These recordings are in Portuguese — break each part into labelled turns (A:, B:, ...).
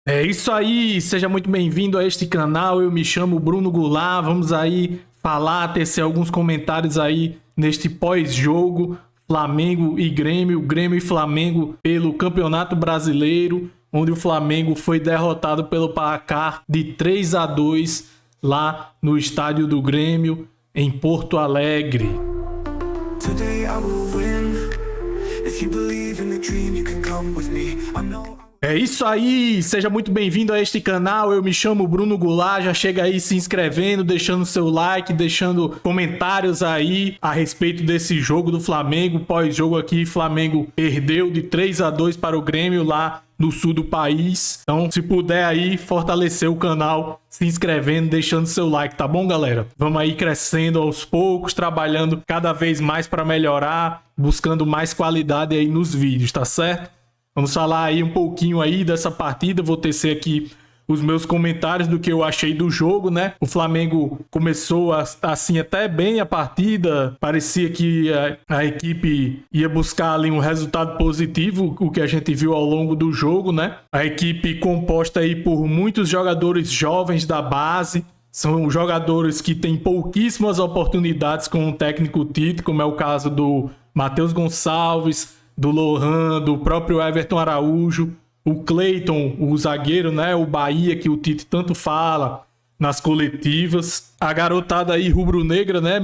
A: É isso aí, seja muito bem-vindo a este canal. Eu me chamo Bruno Goulart. Vamos aí tecer alguns comentários aí neste pós-jogo Flamengo e Grêmio, Grêmio e Flamengo pelo Campeonato Brasileiro, onde o Flamengo foi derrotado pelo placar de 3-2 lá no estádio do Grêmio em Porto Alegre. Today I will win. If you believe in the dream, you can come with me. I know. É isso aí, seja muito bem-vindo a este canal. Eu me chamo Bruno Goulart. Já chega aí se inscrevendo, deixando seu like, deixando comentários aí a respeito desse jogo do Flamengo. Pós-jogo aqui, Flamengo perdeu de 3-2 para o Grêmio lá no sul do país. Então, se puder aí fortalecer o canal, se inscrevendo, deixando seu like, tá bom, galera? Vamos aí crescendo aos poucos, trabalhando cada vez mais para melhorar, buscando mais qualidade aí nos vídeos, tá certo? Vamos falar aí um pouquinho aí dessa partida. Vou tecer aqui os meus comentários do que eu achei do jogo, né? O Flamengo começou assim até bem a partida. Parecia que a equipe ia buscar ali um resultado positivo, o que a gente viu ao longo do jogo, né? A equipe composta aí por muitos jogadores jovens da base. São jogadores que têm pouquíssimas oportunidades com o técnico Tite, como é o caso do Matheus Gonçalves, do Lohan, do próprio Everton Araújo, o Cleiton, o zagueiro, né, o Bahia, que o Tite tanto fala nas coletivas. A garotada aí rubro-negra, né,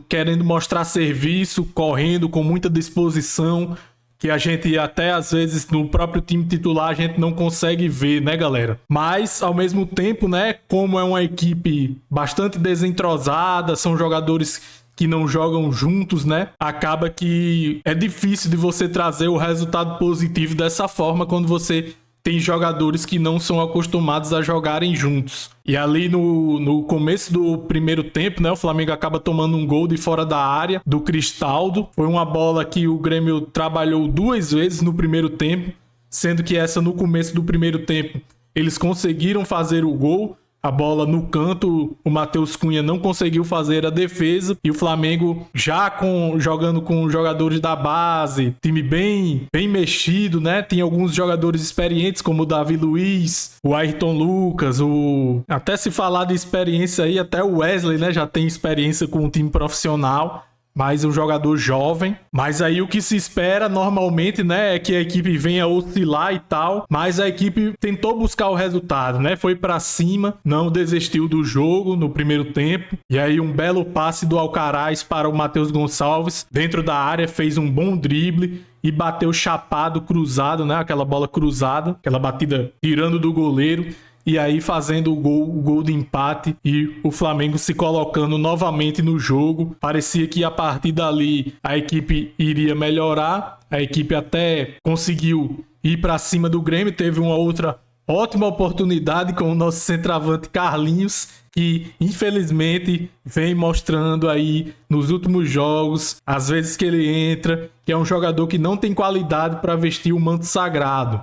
A: querendo mostrar serviço, correndo com muita disposição, que a gente até às vezes no próprio time titular a gente não consegue ver, né, galera? Mas ao mesmo tempo, né, como é uma equipe bastante desentrosada, são jogadores que não jogam juntos, né? Acaba que é difícil de você trazer o resultado positivo dessa forma quando você tem jogadores que não são acostumados a jogarem juntos. E ali no começo do primeiro tempo, né, o Flamengo acaba tomando um gol de fora da área do Cristaldo. Foi uma bola que o Grêmio trabalhou 2 vezes no primeiro tempo, sendo que essa no começo do primeiro tempo eles conseguiram fazer o gol. A bola no canto, o Matheus Cunha não conseguiu fazer a defesa e o Flamengo já jogando com jogadores da base, time bem mexido, né? Tem alguns jogadores experientes como o Davi Luiz, o Ayrton Lucas, até se falar de experiência aí, até o Wesley, né? Já tem experiência com um time profissional. Mas um jogador jovem. Mas aí o que se espera normalmente, né, é que a equipe venha oscilar e tal. Mas a equipe tentou buscar o resultado, né? Foi pra cima, não desistiu do jogo no primeiro tempo. E aí um belo passe do Alcaraz para o Matheus Gonçalves. Dentro da área, fez um bom drible e bateu chapado, cruzado, né? Aquela bola cruzada, aquela batida tirando do goleiro. E aí fazendo o gol de empate e o Flamengo se colocando novamente no jogo. Parecia que a partir dali a equipe iria melhorar. A equipe até conseguiu ir para cima do Grêmio. Teve uma outra ótima oportunidade com o nosso centroavante Carlinhos, que infelizmente vem mostrando aí nos últimos jogos, às vezes que ele entra, que é um jogador que não tem qualidade para vestir o manto sagrado.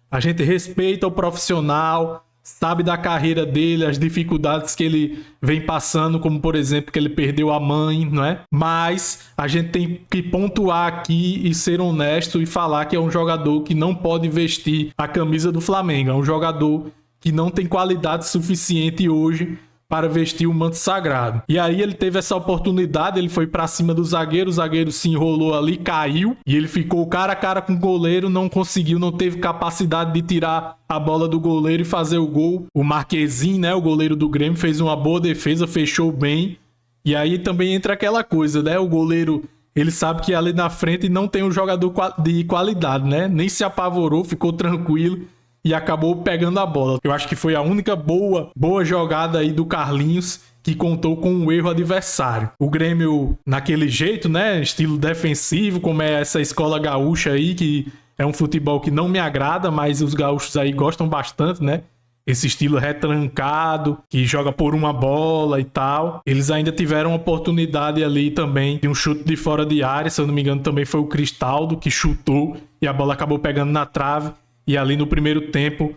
A: A gente respeita o profissional, sabe da carreira dele, as dificuldades que ele vem passando, como por exemplo que ele perdeu a mãe, não é? Mas a gente tem que pontuar aqui e ser honesto e falar que é um jogador que não pode vestir a camisa do Flamengo, é um jogador que não tem qualidade suficiente hoje para vestir o manto sagrado. E aí ele teve essa oportunidade, ele foi para cima do zagueiro, o zagueiro se enrolou ali, caiu, e ele ficou cara a cara com o goleiro, não conseguiu, não teve capacidade de tirar a bola do goleiro e fazer o gol. O Marquezinho, né, o goleiro do Grêmio, fez uma boa defesa, fechou bem. E aí também entra aquela coisa, né, o goleiro, ele sabe que ali na frente não tem um jogador de qualidade, né, nem se apavorou, ficou tranquilo e acabou pegando a bola. Eu acho que foi a única boa jogada aí do Carlinhos que contou com um erro adversário. O Grêmio, naquele jeito, né, estilo defensivo, como é essa escola gaúcha aí, que é um futebol que não me agrada, mas os gaúchos aí gostam bastante, né? Esse estilo retrancado, que joga por uma bola e tal. Eles ainda tiveram oportunidade ali também de um chute de fora de área, se eu não me engano também foi o Cristaldo que chutou e a bola acabou pegando na trave. E ali no primeiro tempo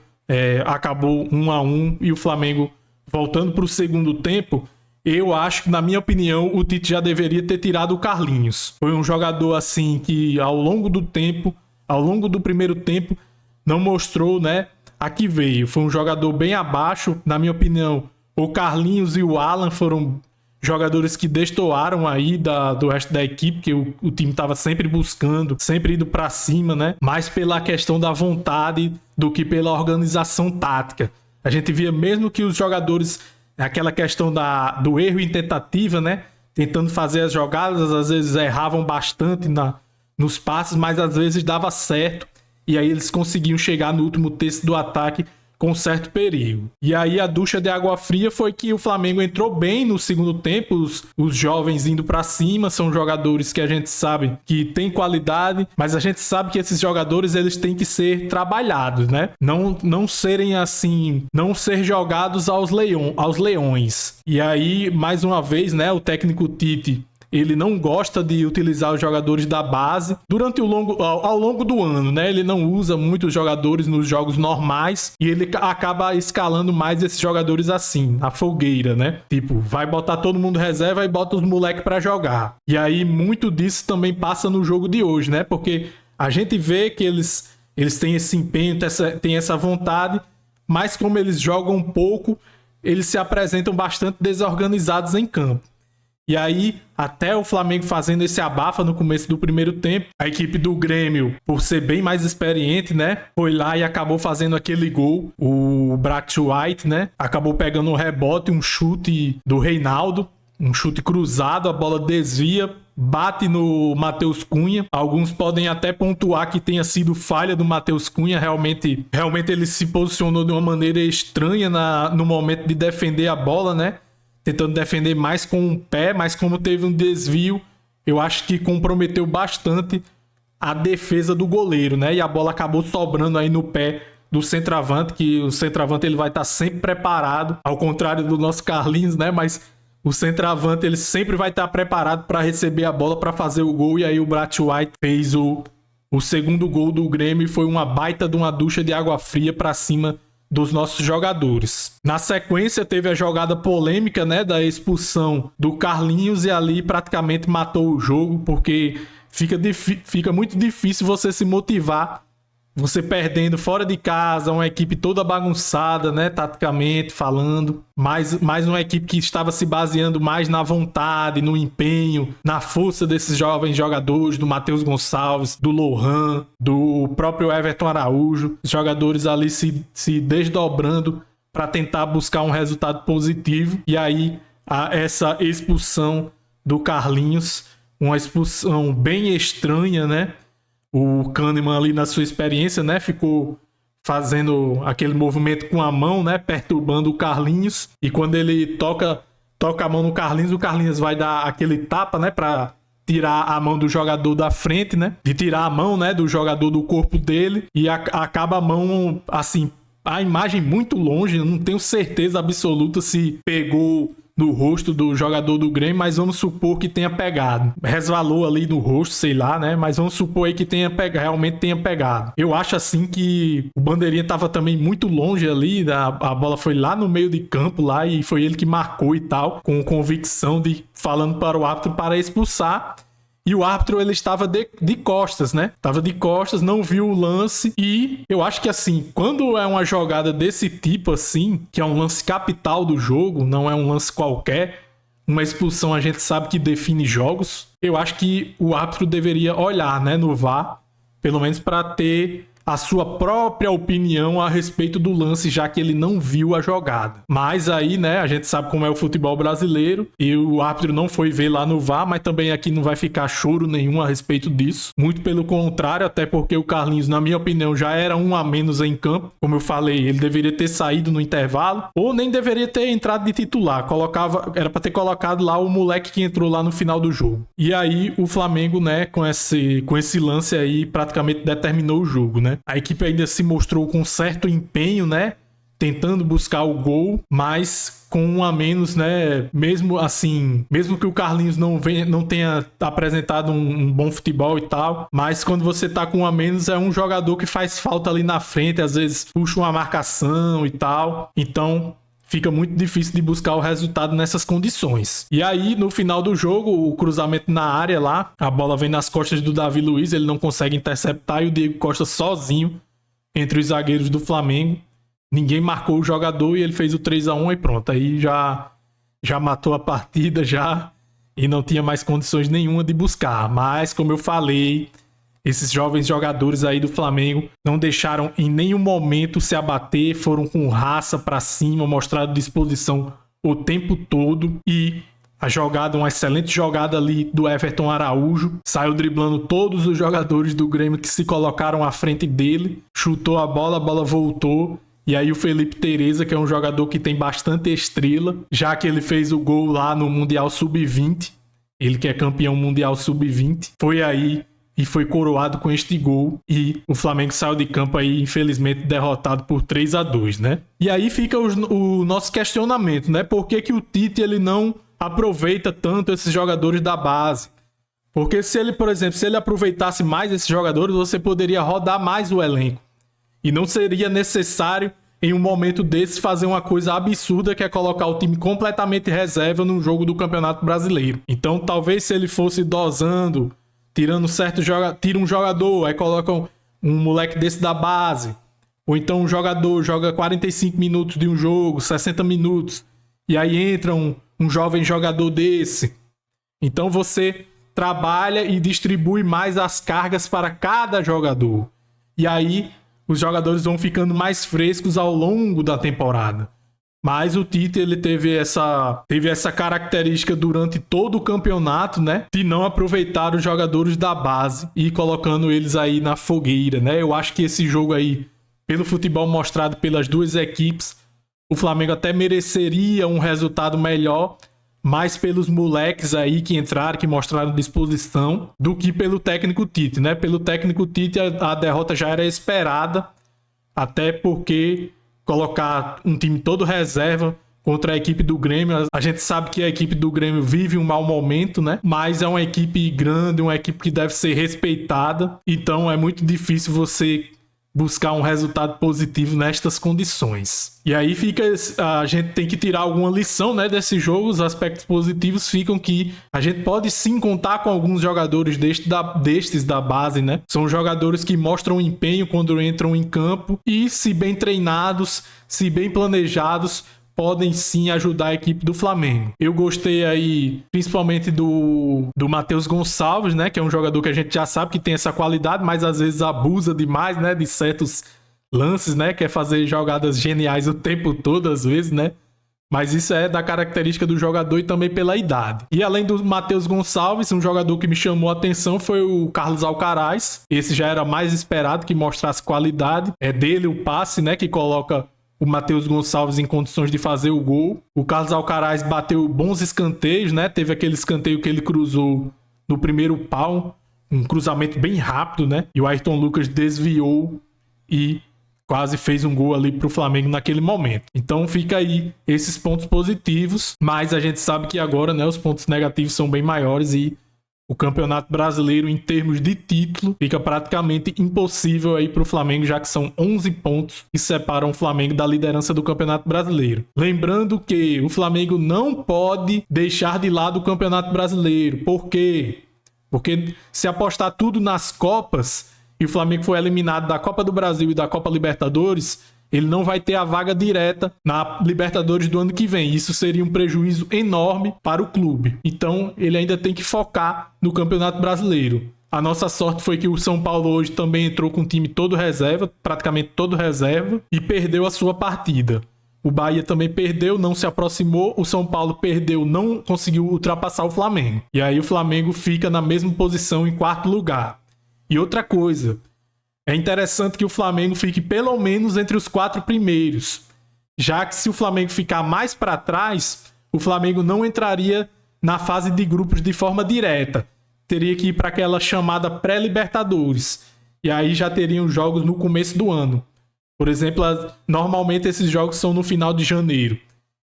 A: acabou 1-1 e o Flamengo voltando para o segundo tempo. Eu acho que, na minha opinião, o Tite já deveria ter tirado o Carlinhos. Foi um jogador assim que ao longo do primeiro tempo, não mostrou, né, a que veio. Foi um jogador bem abaixo, na minha opinião. O Carlinhos e o Alan foram jogadores que destoaram aí do resto da equipe, que o time estava sempre buscando, sempre indo para cima, né? Mais pela questão da vontade do que pela organização tática. A gente via mesmo que os jogadores, aquela questão do erro em tentativa, né? Tentando fazer as jogadas, às vezes erravam bastante nos passes, mas às vezes dava certo. E aí eles conseguiam chegar no último terço do ataque com certo perigo. E aí a ducha de água fria foi que o Flamengo entrou bem no segundo tempo, os jovens indo para cima, são jogadores que a gente sabe que tem qualidade, mas a gente sabe que esses jogadores eles têm que ser trabalhados, né? Não serem assim, não ser jogados aos leões. E aí, mais uma vez, né, o técnico Tite, ele não gosta de utilizar os jogadores da base ao longo do ano, né? Ele não usa muitos jogadores nos jogos normais e ele acaba escalando mais esses jogadores assim, na fogueira, né? Tipo, vai botar todo mundo reserva e bota os moleques pra jogar. E aí muito disso também passa no jogo de hoje, né? Porque a gente vê que eles têm esse empenho, têm essa vontade, mas como eles jogam pouco, eles se apresentam bastante desorganizados em campo. E aí, até o Flamengo fazendo esse abafa no começo do primeiro tempo, a equipe do Grêmio, por ser bem mais experiente, né, foi lá e acabou fazendo aquele gol. O Bract White, né, acabou pegando um rebote, um chute do Reinaldo, um chute cruzado, a bola desvia, bate no Matheus Cunha. Alguns podem até pontuar que tenha sido falha do Matheus Cunha. Realmente ele se posicionou de uma maneira estranha no momento de defender a bola, né? Tentando defender mais com o pé, mas como teve um desvio, eu acho que comprometeu bastante a defesa do goleiro, né? E a bola acabou sobrando aí no pé do centroavante, que o centroavante ele vai estar sempre preparado, ao contrário do nosso Carlinhos, né? Mas o centroavante ele sempre vai estar preparado para receber a bola para fazer o gol. E aí o Bract White fez o segundo gol do Grêmio e foi uma baita de uma ducha de água fria para cima dos nossos jogadores. Na sequência teve a jogada polêmica, né, da expulsão do Carlinhos e ali praticamente matou o jogo, porque fica muito difícil você se motivar, você perdendo fora de casa, uma equipe toda bagunçada, né, taticamente falando, mais uma equipe que estava se baseando mais na vontade, no empenho, na força desses jovens jogadores, do Matheus Gonçalves, do Lohan, do próprio Everton Araújo, os jogadores ali se desdobrando para tentar buscar um resultado positivo. E aí essa expulsão do Carlinhos, uma expulsão bem estranha, né? O Kahneman ali na sua experiência, né, ficou fazendo aquele movimento com a mão, né, perturbando o Carlinhos. E quando ele toca a mão no Carlinhos, o Carlinhos vai dar aquele tapa, né, para tirar a mão do jogador da frente, né, de tirar a mão, né, do jogador do corpo dele. E acaba a mão, assim, a imagem muito longe, eu não tenho certeza absoluta se pegou no rosto do jogador do Grêmio, mas vamos supor que tenha pegado. Resvalou ali no rosto, sei lá, né? Mas vamos supor aí que realmente tenha pegado. Eu acho assim que o Bandeirinha tava também muito longe ali, a bola foi lá no meio de campo lá e foi ele que marcou e tal, com convicção falando para o árbitro para expulsar. E o árbitro, ele estava de costas, né? Estava de costas, não viu o lance. E eu acho que, assim, quando é uma jogada desse tipo, assim, que é um lance capital do jogo, não é um lance qualquer, uma expulsão a gente sabe que define jogos, eu acho que o árbitro deveria olhar, né, no VAR, pelo menos para ter a sua própria opinião a respeito do lance, já que ele não viu a jogada. Mas aí, né, a gente sabe como é o futebol brasileiro e o árbitro não foi ver lá no VAR, mas também aqui não vai ficar choro nenhum a respeito disso. Muito pelo contrário, até porque o Carlinhos, na minha opinião, já era um a menos em campo. Como eu falei, ele deveria ter saído no intervalo ou nem deveria ter entrado de titular. Era para ter colocado lá o moleque que entrou lá no final do jogo. E aí o Flamengo, né, com esse lance aí, praticamente determinou o jogo, né? A equipe ainda se mostrou com certo empenho, né? Tentando buscar o gol, mas com um a menos, né? Mesmo assim, mesmo que o Carlinhos não tenha apresentado um bom futebol e tal, mas quando você tá com um a menos, é um jogador que faz falta ali na frente, às vezes puxa uma marcação e tal. Então fica muito difícil de buscar o resultado nessas condições. E aí, no final do jogo, o cruzamento na área lá, a bola vem nas costas do Davi Luiz, ele não consegue interceptar e o Diego Costa sozinho entre os zagueiros do Flamengo ninguém marcou o jogador e ele fez o 3-1 e pronto. Aí já matou a partida já e não tinha mais condições nenhuma de buscar. Mas, como eu falei, esses jovens jogadores aí do Flamengo não deixaram em nenhum momento se abater, foram com raça pra cima, mostraram disposição o tempo todo e a jogada, uma excelente jogada ali do Everton Araújo, saiu driblando todos os jogadores do Grêmio que se colocaram à frente dele, chutou a bola voltou. E aí o Felipe Tereza, que é um jogador que tem bastante estrela, já que ele fez o gol lá no Mundial Sub-20, ele que é campeão mundial Sub-20, foi aí e foi coroado com este gol. E o Flamengo saiu de campo aí, infelizmente, derrotado por 3-2, né? E aí fica o nosso questionamento, né? Por que o Tite ele não aproveita tanto esses jogadores da base? Porque se ele, por exemplo, se ele aproveitasse mais esses jogadores, você poderia rodar mais o elenco. E não seria necessário, em um momento desse, fazer uma coisa absurda que é colocar o time completamente reserva num jogo do Campeonato Brasileiro. Então, talvez se ele fosse dosando, tirando certo tira um jogador, aí colocam um moleque desse da base. Ou então um jogador joga 45 minutos de um jogo, 60 minutos. E aí entra um jovem jogador desse. Então você trabalha e distribui mais as cargas para cada jogador. E aí os jogadores vão ficando mais frescos ao longo da temporada. Mas o Tite ele teve essa característica durante todo o campeonato, né, de não aproveitar os jogadores da base e colocando eles aí na fogueira, né? Eu acho que esse jogo aí, pelo futebol mostrado pelas duas equipes, o Flamengo até mereceria um resultado melhor, mais pelos moleques aí que entraram, que mostraram disposição, do que pelo técnico Tite, né? Pelo técnico Tite a derrota já era esperada, até porque colocar um time todo reserva contra a equipe do Grêmio, a gente sabe que a equipe do Grêmio vive um mau momento, né? Mas é uma equipe grande, uma equipe que deve ser respeitada, então é muito difícil você buscar um resultado positivo nestas condições. E aí a gente tem que tirar alguma lição, né, desse jogo. Os aspectos positivos ficam que a gente pode sim contar com alguns jogadores destes da base, né? São jogadores que mostram empenho quando entram em campo e, se bem treinados, se bem planejados, podem sim ajudar a equipe do Flamengo. Eu gostei aí principalmente do Matheus Gonçalves, né, que é um jogador que a gente já sabe que tem essa qualidade, mas às vezes abusa demais, né, de certos lances, né, quer fazer jogadas geniais o tempo todo às vezes, né? Mas isso é da característica do jogador e também pela idade. E além do Matheus Gonçalves, um jogador que me chamou a atenção foi o Carlos Alcaraz. Esse já era mais esperado que mostrasse qualidade. É dele o passe, né, que coloca o Matheus Gonçalves em condições de fazer o gol. O Carlos Alcaraz bateu bons escanteios, né? Teve aquele escanteio que ele cruzou no primeiro pau, um cruzamento bem rápido, né? E o Ayrton Lucas desviou e quase fez um gol ali pro Flamengo naquele momento. Então fica aí esses pontos positivos, mas a gente sabe que agora, né, os pontos negativos são bem maiores e o Campeonato Brasileiro, em termos de título, fica praticamente impossível aí para o Flamengo, já que são 11 pontos que separam o Flamengo da liderança do Campeonato Brasileiro. Lembrando que o Flamengo não pode deixar de lado o Campeonato Brasileiro. Por quê? Porque se apostar tudo nas Copas e o Flamengo for eliminado da Copa do Brasil e da Copa Libertadores, ele não vai ter a vaga direta na Libertadores do ano que vem. Isso seria um prejuízo enorme para o clube. Então, ele ainda tem que focar no Campeonato Brasileiro. A nossa sorte foi que o São Paulo hoje também entrou com o time todo reserva, praticamente todo reserva, e perdeu a sua partida. O Bahia também perdeu, não se aproximou. O São Paulo perdeu, não conseguiu ultrapassar o Flamengo. E aí o Flamengo fica na mesma posição em quarto lugar. E outra coisa, é interessante que o Flamengo fique pelo menos entre os 4 primeiros, já que se o Flamengo ficar mais para trás, o Flamengo não entraria na fase de grupos de forma direta. Teria que ir para aquela chamada pré-Libertadores. E aí já teriam jogos no começo do ano. Por exemplo, normalmente esses jogos são no final de janeiro.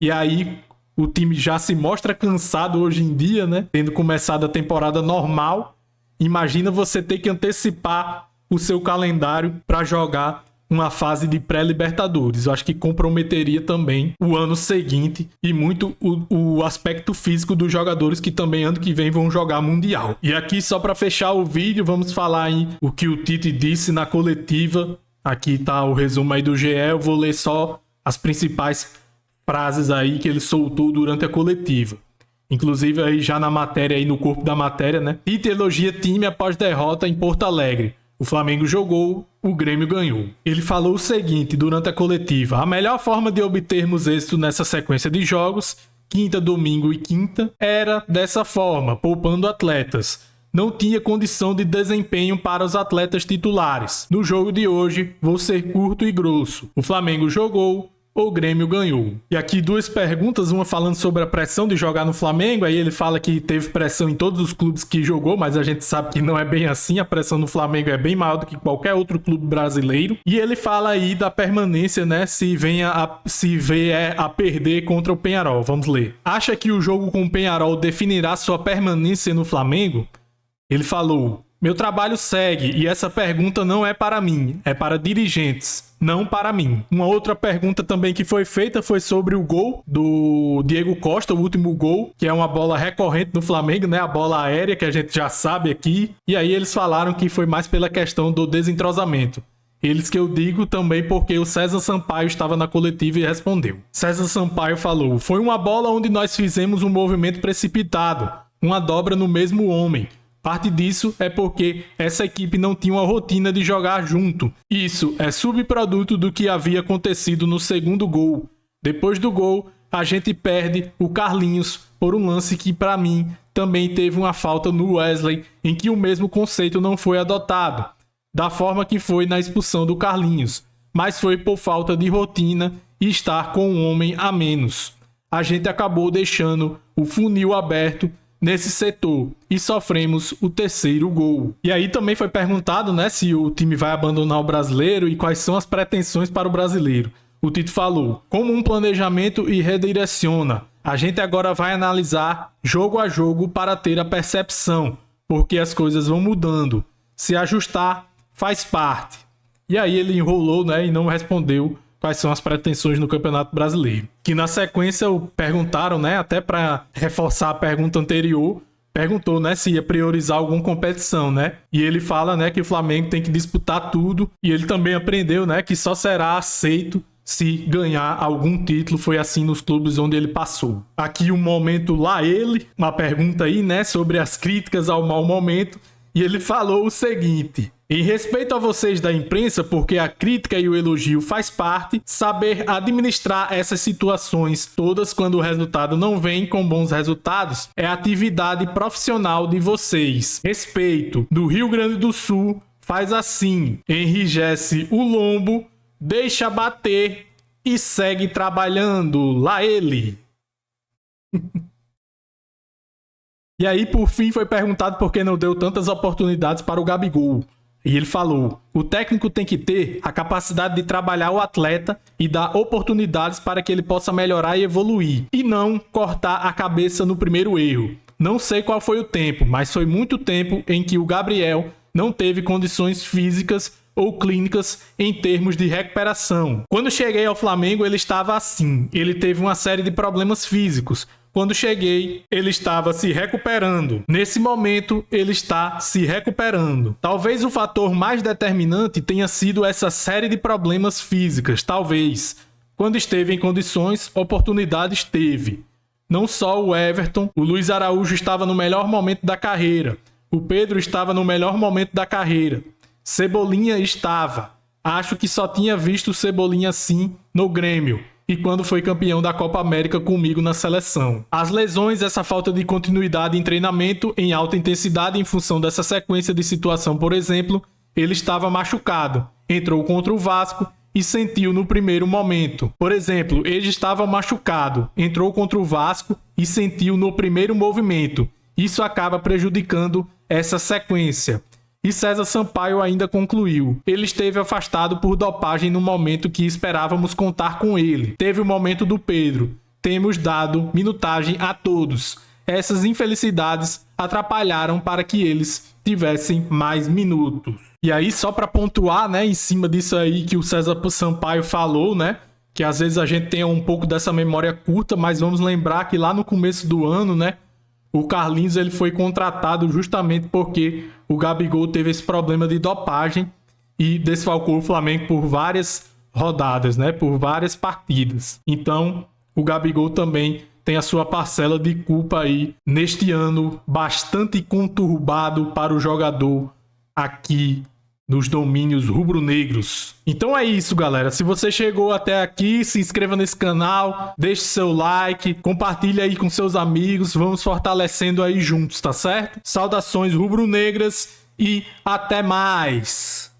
A: E aí o time já se mostra cansado hoje em dia, né? Tendo começado a temporada normal. Imagina você ter que antecipar o seu calendário para jogar uma fase de pré-Libertadores. Eu acho que comprometeria também o ano seguinte e muito o aspecto físico dos jogadores que também ano que vem vão jogar Mundial. E aqui, só para fechar o vídeo, vamos falar aí o que o Tite disse na coletiva Aqui tá o resumo aí do GE, eu vou ler só as principais frases aí que ele soltou durante a coletiva. Inclusive aí já na matéria, aí no corpo da matéria, né? Tite elogia time após derrota em Porto Alegre. O Flamengo jogou, o Grêmio ganhou. Ele falou o seguinte durante a coletiva: a melhor forma de obtermos êxito nessa sequência de jogos, quinta, domingo e quinta, era dessa forma, poupando atletas. Não tinha condição de desempenho para os atletas titulares. No jogo de hoje, vou ser curto e grosso. O Flamengo jogou, o Grêmio ganhou. E aqui duas perguntas, uma falando sobre a pressão de jogar no Flamengo, aí ele fala que teve pressão em todos os clubes que jogou, mas a gente sabe que não é bem assim, a pressão no Flamengo é bem maior do que qualquer outro clube brasileiro. E ele fala aí da permanência, né, se vier a perder contra o Peñarol. Vamos ler. Acha que o jogo com o Peñarol definirá sua permanência no Flamengo? Ele falou: meu trabalho segue e essa pergunta não é para mim, é para dirigentes, não para mim. Uma outra pergunta também que foi feita foi sobre o gol do Diego Costa, o último gol, que é uma bola recorrente no Flamengo, né? A bola aérea que a gente já sabe aqui. E aí eles falaram que foi mais pela questão do desentrosamento. Eles que eu digo também porque o César Sampaio estava na coletiva e respondeu. César Sampaio falou: foi uma bola onde nós fizemos um movimento precipitado, uma dobra no mesmo homem. Parte disso é porque essa equipe não tinha uma rotina de jogar junto. Isso é subproduto do que havia acontecido no segundo gol. Depois do gol, a gente perde o Carlinhos por um lance que, para mim, também teve uma falta no Wesley, em que o mesmo conceito não foi adotado, da forma que foi na expulsão do Carlinhos, mas foi por falta de rotina e estar com um homem a menos. A gente acabou deixando o funil aberto nesse setor e sofremos o terceiro gol. E aí também foi perguntado, né, se o time vai abandonar o brasileiro e quais são as pretensões para o brasileiro. O Tite falou: como um planejamento e redireciona. A gente agora vai analisar jogo a jogo para ter a percepção, porque as coisas vão mudando. Se ajustar faz parte. E aí ele enrolou, né, e não respondeu quais são as pretensões no Campeonato Brasileiro. Que na sequência perguntaram, né, até para reforçar a pergunta anterior, perguntou, né, se ia priorizar alguma competição, né? E ele fala, né, que o Flamengo tem que disputar tudo, e ele também aprendeu, né, que só será aceito se ganhar algum título. Foi assim nos clubes onde ele passou. Aqui um momento lá ele, uma pergunta aí, né, sobre as críticas ao mau momento, e ele falou o seguinte: em respeito a vocês da imprensa, porque a crítica e o elogio faz parte, saber administrar essas situações todas quando o resultado não vem com bons resultados é a atividade profissional de vocês. Respeito. Do Rio Grande do Sul faz assim: enrijece o lombo, deixa bater e segue trabalhando. Lá ele. E aí, por fim, foi perguntado por que não deu tantas oportunidades para o Gabigol. E ele falou: o técnico tem que ter a capacidade de trabalhar o atleta e dar oportunidades para que ele possa melhorar e evoluir, e não cortar a cabeça no primeiro erro. Não sei qual foi o tempo, mas foi muito tempo em que o Gabriel não teve condições físicas ou clínicas em termos de recuperação. Quando cheguei ao Flamengo, ele estava assim. Ele teve uma série de problemas físicos. Quando cheguei, ele estava se recuperando. Nesse momento, ele está se recuperando. Talvez o fator mais determinante tenha sido essa série de problemas físicos. Talvez. Quando esteve em condições, oportunidades teve. Não só o Everton, o Luiz Araújo estava no melhor momento da carreira. O Pedro estava no melhor momento da carreira. Cebolinha estava. Acho que só tinha visto o Cebolinha assim no Grêmio e quando foi campeão da Copa América comigo na seleção. As lesões, essa falta de continuidade em treinamento em alta intensidade em função dessa sequência de situação, por exemplo, ele estava machucado, entrou contra o Vasco e sentiu no primeiro momento. Por exemplo, ele estava machucado, entrou contra o Vasco e sentiu no primeiro movimento. Isso acaba prejudicando essa sequência. E César Sampaio ainda concluiu: ele esteve afastado por dopagem no momento que esperávamos contar com ele. Teve o momento do Pedro. Temos dado minutagem a todos. Essas infelicidades atrapalharam para que eles tivessem mais minutos. E aí, só para pontuar, né, em cima disso aí que o César Sampaio falou, né, que às vezes a gente tem um pouco dessa memória curta, mas vamos lembrar que lá no começo do ano, né, o Carlinhos ele foi contratado justamente porque o Gabigol teve esse problema de dopagem e desfalcou o Flamengo por várias rodadas, né? Por várias partidas. Então, o Gabigol também tem a sua parcela de culpa aí neste ano bastante conturbado para o jogador aqui nos domínios rubro-negros. Então é isso, galera. Se você chegou até aqui, se inscreva nesse canal, deixe seu like, compartilhe aí com seus amigos, vamos fortalecendo aí juntos, tá certo? Saudações rubro-negras e até mais!